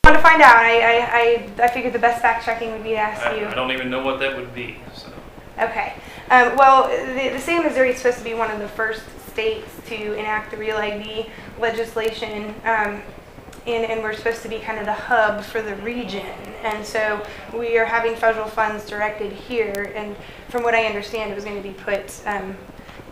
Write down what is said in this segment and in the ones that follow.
I want to find out. I figured the best fact checking would be to ask you. I don't even know what that would be. So. Okay. Well, the state of Missouri is supposed to be one of the first states to enact the Real ID legislation, and we're supposed to be kind of the hub for the region. And so we are having federal funds directed here, and from what I understand, it was going to be put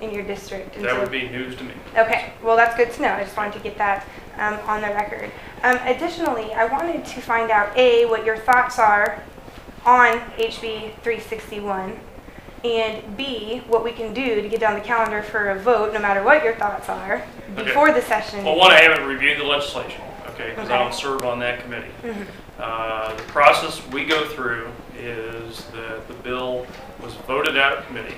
in your district. And that would be news to me. Okay, well that's good to know. I just wanted to get that on the record. Additionally, I wanted to find out, A, what your thoughts are on HB 361, and B, what we can do to get down the calendar for a vote, no matter what your thoughts are, before the session. Well, one, I haven't reviewed the legislation, okay, because I don't serve on that committee. The process we go through is that the bill was voted out of committee.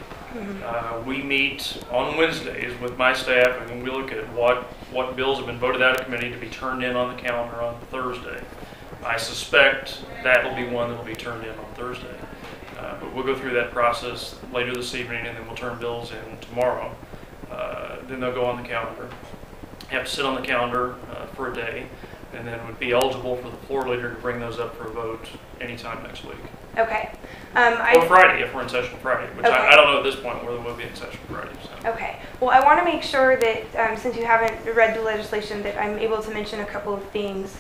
We meet on Wednesdays with my staff, and we look at what bills have been voted out of committee to be turned in on the calendar on Thursday. I suspect that will be one that will be turned in on Thursday. But we'll go through that process later this evening, and then we'll turn bills in tomorrow. Then they'll go on the calendar. Have to sit on the calendar for a day, and then would be eligible for the floor leader to bring those up for a vote anytime next week. Okay. Or Friday, if we're in session Friday, which okay. I don't know at this point whether we'll be in session Friday. So. Okay. Well, I want to make sure that since you haven't read the legislation, that I'm able to mention a couple of things.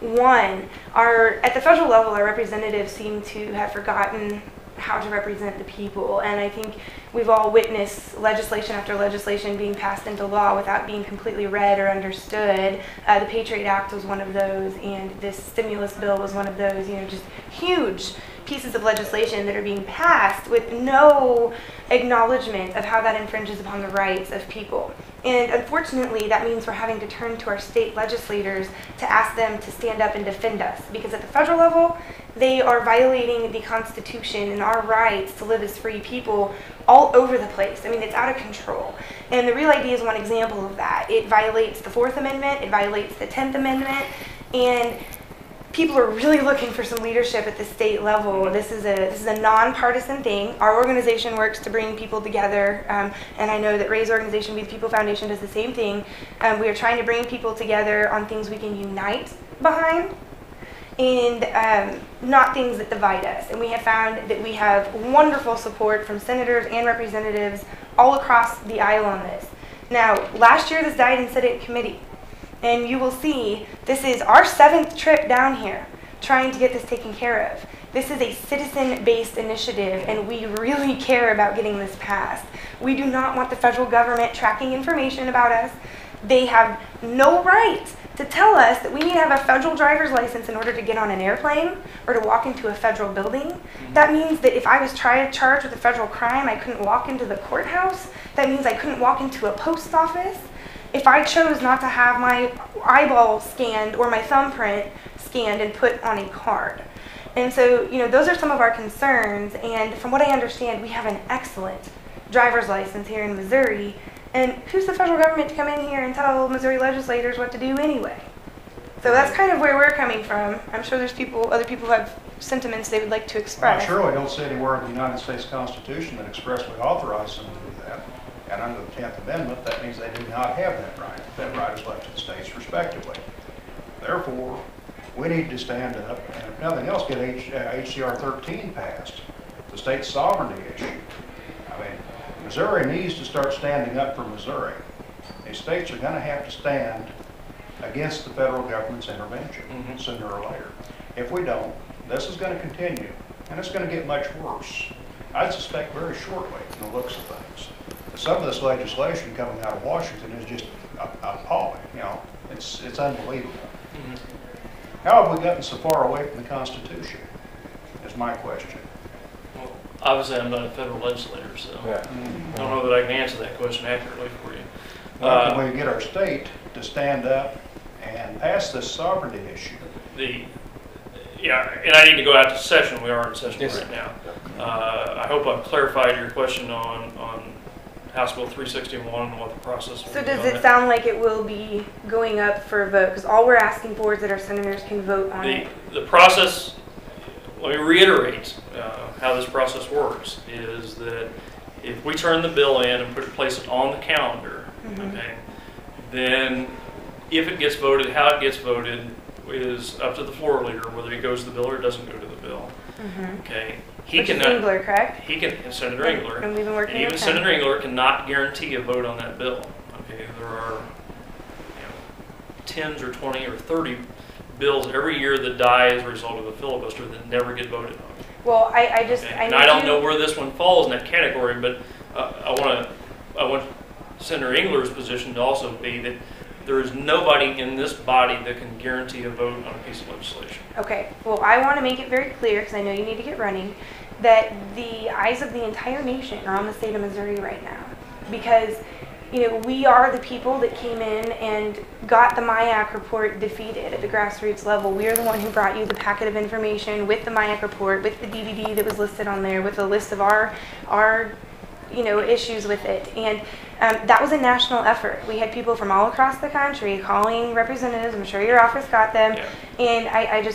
One, at the federal level, our representatives seem to have forgotten how to represent the people, and I think we've all witnessed legislation after legislation being passed into law without being completely read or understood. The Patriot Act was one of those, and this stimulus bill was one of those, just huge pieces of legislation that are being passed with no acknowledgement of how that infringes upon the rights of people. And unfortunately, that means we're having to turn to our state legislators to ask them to stand up and defend us, because at the federal level, they are violating the Constitution and our rights to live as free people all over the place. I mean, it's out of control. And the Real ID is one example of that. It violates the 4th Amendment, it violates the 10th Amendment, and people are really looking for some leadership at the state level. This is a nonpartisan thing. Our organization works to bring people together, and I know that Ray's organization, Be the People Foundation, does the same thing. We are trying to bring people together on things we can unite behind, and not things that divide us. And we have found that we have wonderful support from senators and representatives all across the aisle on this. Now, last year this died in Senate committee. And you will see, this is our 7th trip down here trying to get this taken care of. This is a citizen-based initiative, and we really care about getting this passed. We do not want the federal government tracking information about us. They have no right to tell us that we need to have a federal driver's license in order to get on an airplane or to walk into a federal building. That means that if I was charged with a federal crime, I couldn't walk into the courthouse. That means I couldn't walk into a post office. If I chose not to have my eyeball scanned or my thumbprint scanned and put on a card. And so, those are some of our concerns, and from what I understand, we have an excellent driver's license here in Missouri, and who's the federal government to come in here and tell Missouri legislators what to do anyway? So that's kind of where we're coming from. I'm sure there's other people who have sentiments they would like to express. I surely don't see anywhere in the United States Constitution that expressly authorizes them to do that. And under the 10th Amendment, that means they do not have that right. That right is left to the states respectively. Therefore, we need to stand up and, if nothing else, get HCR 13 passed, the state sovereignty issue. I mean, Missouri needs to start standing up for Missouri. These states are going to have to stand against the federal government's intervention sooner or later. If we don't, this is going to continue, and it's going to get much worse. I suspect very shortly, from the looks of things. Some of this legislation coming out of Washington is just appalling. It's unbelievable. How have we gotten so far away from the Constitution? Is my question. Well, obviously, I'm not a federal legislator, so I don't know that I can answer that question accurately for you. Well, can we get our state to stand up and pass this sovereignty issue? And I need to go out to session. We are in session right now. I hope I've clarified your question on House Bill 361 and what the process will be. So does it sound like it will be going up for a vote? Because all we're asking for is that our senators can vote on it. The process, let me reiterate how this process works, is that if we turn the bill in and place it on the calendar, okay, then if it gets voted, how it gets voted is up to the floor leader, whether he goes to the bill or doesn't go to the bill. Okay? He Which is cannot, Engler, correct? he can, Senator Engler. And we've been working Even with him. Senator Engler cannot guarantee a vote on that bill. Okay, there are tens or 20 or 30 bills every year that die as a result of a filibuster that never get voted on. Well, I just, Okay? I And need I don't you- know where this one falls in that category, but I want Senator Engler's position to also be that there is nobody in this body that can guarantee a vote on a piece of legislation. Okay, well, I want to make it very clear, because I know you need to get running, that the eyes of the entire nation are on the state of Missouri right now. Because, you know, we are the people that came in and got the MIAC report defeated at the grassroots level. We are the one who brought you the packet of information with the MIAC report, with the DVD that was listed on there, with a list of our issues with it. And that was a national effort. We had people from all across the country calling representatives. I'm sure your office got them. Yeah. And I just